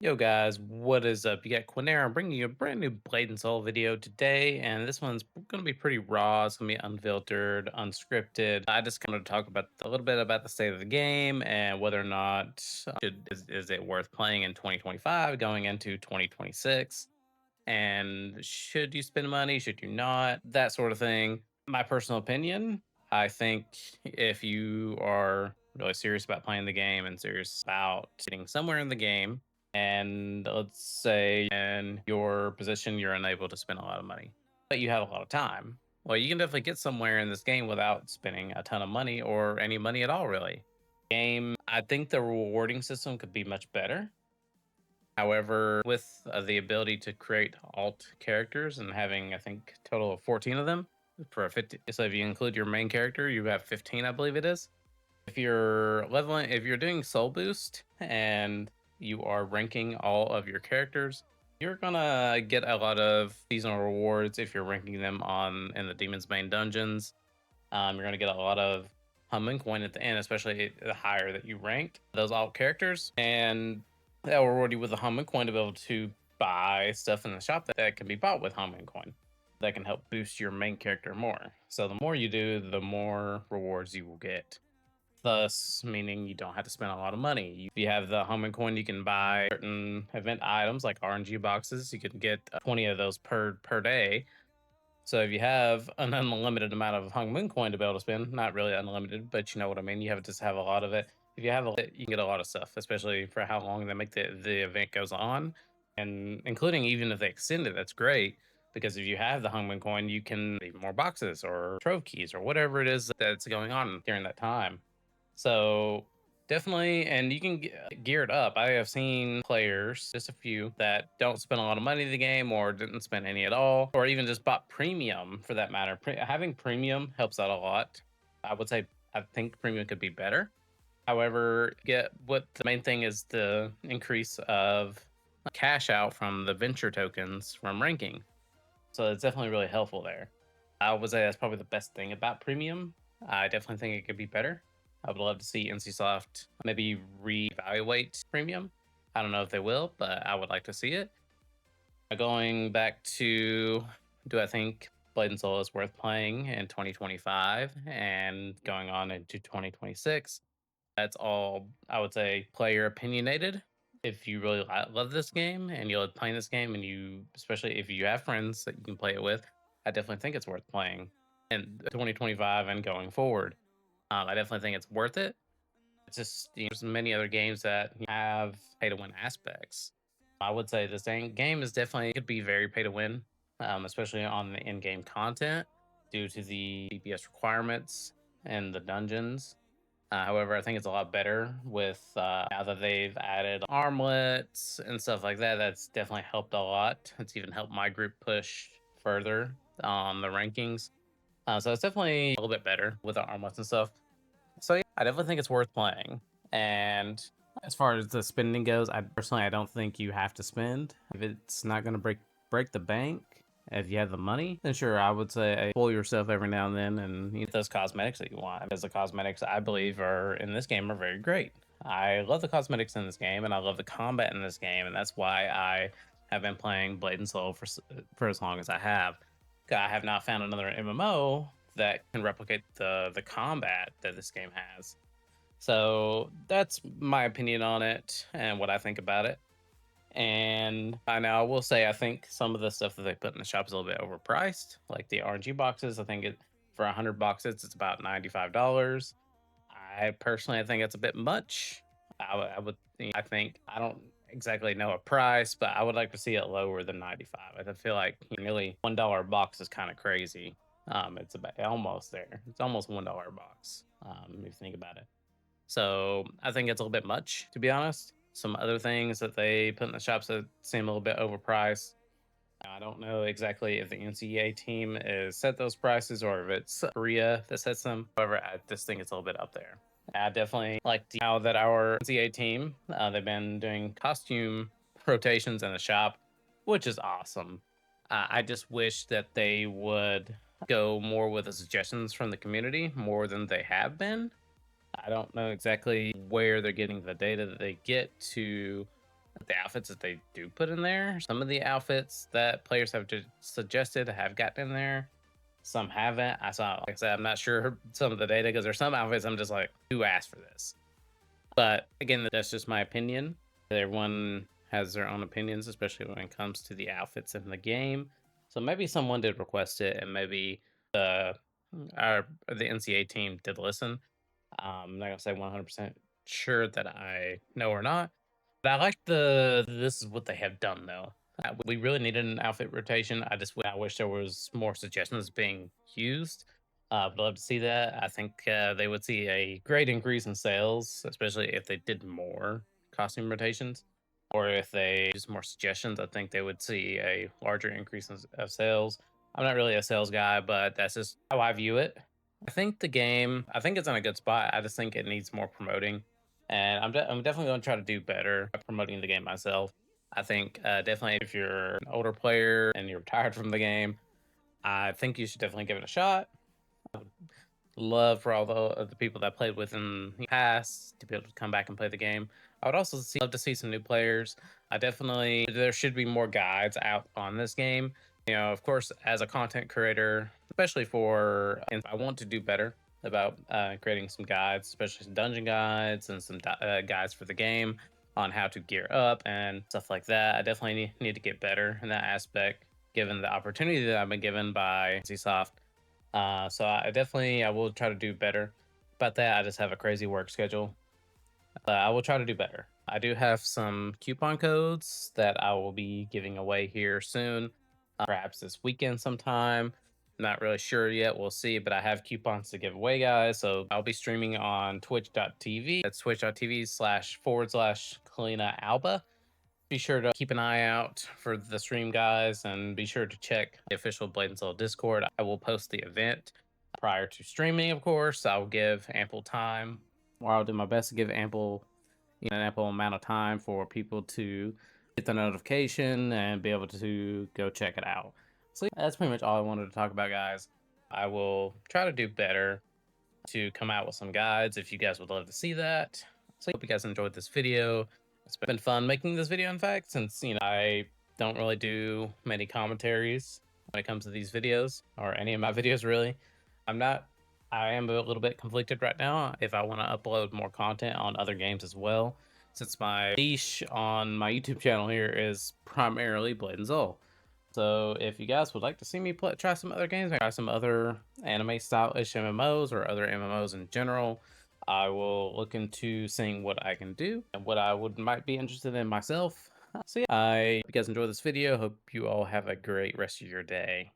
Yo guys, what is up? You got Quinera. I'm bringing you a brand new Blade and Soul video today, and this one's going to be pretty raw. It's going to be unfiltered, unscripted. I just kind of talk about a little bit about the state of the game and whether or not is it worth playing in 2025 going into 2026, and should you spend money, should you not, that sort of thing. My personal opinion, I think if you are really serious about playing the game and serious about getting somewhere in the game, and let's say in your position you're unable to spend a lot of money, but you have a lot of time, well, you can definitely get somewhere in this game without spending a ton of money or any money at all, really. Game, I think the rewarding system could be much better. However, with the ability to create alt characters and having, I think, total of 14 of them for a 50. So if you include your main character, you have 15, I believe it is. If you're leveling, if you're doing soul boost and you are ranking all of your characters, you're gonna get a lot of seasonal rewards if you're ranking them on in the Demon's Main dungeons. You're gonna get a lot of Hummin coin at the end, especially the higher that you rank those alt characters, and that will reward you with a Hummin coin to be able to buy stuff in the shop that can be bought with Hummin coin. That can help boost your main character more. So the more you do, the more rewards you will get. Thus, meaning you don't have to spend a lot of money. If you have the Hummin coin, you can buy certain event items like RNG boxes. You can get 20 of those per day. So if you have an unlimited amount of Hung Moon coin to be able to spend, not really unlimited, but you know what I mean. You have to just have a lot of it. If you have a lot, you can get a lot of stuff, especially for how long they make the event goes on, and including even if they extend it, that's great because if you have the Hung Moon coin, you can leave more boxes or trove keys or whatever it is that's going on during that time. So definitely, and you can gear it up. I have seen players, just a few, that don't spend a lot of money in the game or didn't spend any at all, or even just bought premium for that matter. Having premium helps out a lot. I would say I think premium could be better. However, get what the main thing is the increase of cash out from the venture tokens from ranking. So it's definitely really helpful there. I would say that's probably the best thing about premium. I definitely think it could be better. I would love to see NCSoft maybe reevaluate premium. I don't know if they will, but I would like to see it. Going back to, do I think Blade and Soul is worth playing in 2025 and going on into 2026? That's all I would say player opinionated. If you really love this game and you love playing this game, and you, especially if you have friends that you can play it with, I definitely think it's worth playing in 2025 and going forward. I definitely think it's worth it. It's just, there's many other games that have pay to win aspects. I would say this game is definitely could be very pay to win, especially on the in game content due to the DPS requirements and the dungeons. However, I think it's a lot better with now that they've added armlets and stuff like that. That's definitely helped a lot. It's even helped my group push further on the rankings. So it's definitely a little bit better with the armlets and stuff. So yeah, I definitely think it's worth playing. And as far as the spending goes, I don't think you have to spend if it's not going to break the bank. If you have the money, then sure, I would say spoil yourself every now and then and get those cosmetics that you want. Because the cosmetics, I believe, are in this game are very great. I love the cosmetics in this game, and I love the combat in this game, and that's why I have been playing Blade and Soul for as long as I have. I have not found another MMO that can replicate the combat that this game has. So that's my opinion on it and what I think about it. And I know I will say I think some of the stuff that they put in the shop is a little bit overpriced. Like the RNG boxes, I think it for 100 boxes it's about $95. I personally I think it's a bit much. I think I don't exactly know a price, but I would like to see it lower than 95. I feel like nearly $1 a box is kind of crazy. It's about almost there. It's almost $1 a box. If you think about it. So I think it's a little bit much, to be honest. Some other things that they put in the shops that seem a little bit overpriced. I don't know exactly if the NCAA team is set those prices or if it's Korea that sets them. However, I just think it's a little bit up there. I definitely like now that our NCAA team, they've been doing costume rotations in the shop, which is awesome. I just wish that they would go more with the suggestions from the community more than they have been. I don't know exactly where they're getting the data that they get to the outfits that they do put in there. Some of the outfits that players have just suggested have gotten in there. Some haven't. I saw, like I said, I'm not sure some of the data because there's some outfits I'm just like, who asked for this? But again, that's just my opinion. Everyone has their own opinions, especially when it comes to the outfits in the game. So maybe someone did request it, and maybe the NCA team did listen. I'm not gonna say 100% sure that I know or not, but I like the this is what they have done though. We really needed an outfit rotation. I wish there was more suggestions being used. Would love to see that. I think they would see a great increase in sales, especially if they did more costume rotations, or if they use more suggestions. I think they would see a larger increase of sales. I'm not really a sales guy, but that's just how I view it. I think it's in a good spot. I just think it needs more promoting, and I'm definitely going to try to do better at promoting the game myself. I think definitely if you're an older player and you're retired from the game, I think you should definitely give it a shot. Love for all the people that played within the past to be able to come back and play the game. I would also love to see some new players. I definitely there should be more guides out on this game. You know, of course, as a content creator, especially for and I want to do better about creating some guides, especially some dungeon guides and some guides for the game on how to gear up and stuff like that. I definitely need to get better in that aspect, given the opportunity that I've been given by NCSoft. So I will try to do better about that. I just have a crazy work schedule. I will try to do better. I do have some coupon codes that I will be giving away here soon, perhaps this weekend sometime. Not really sure yet. We'll see, but I have coupons to give away, guys. So I'll be streaming on twitch.tv. That's twitch.tv// Kalina Alba. Be sure to keep an eye out for the stream, guys, and be sure to check the official Blade and Soul Discord. I will post the event prior to streaming, of course. I'll give ample time, or I'll do my best to give an ample amount of time for people to get the notification and be able to go check it out. So yeah, that's pretty much all I wanted to talk about, guys. I will try to do better to come out with some guides if you guys would love to see that. So I hope you guys enjoyed this video. It's been fun making this video, in fact, since I don't really do many commentaries when it comes to these videos or any of my videos really. I'm not I am a little bit conflicted right now if I want to upload more content on other games as well, since my niche on my YouTube channel here is primarily Blade and Soul. So if you guys would like to see me try some other games, try some other anime style-ish MMOs or other MMOs in general, I will look into seeing what I can do and what I might be interested in myself. So yeah, I hope you guys enjoy this video. Hope you all have a great rest of your day.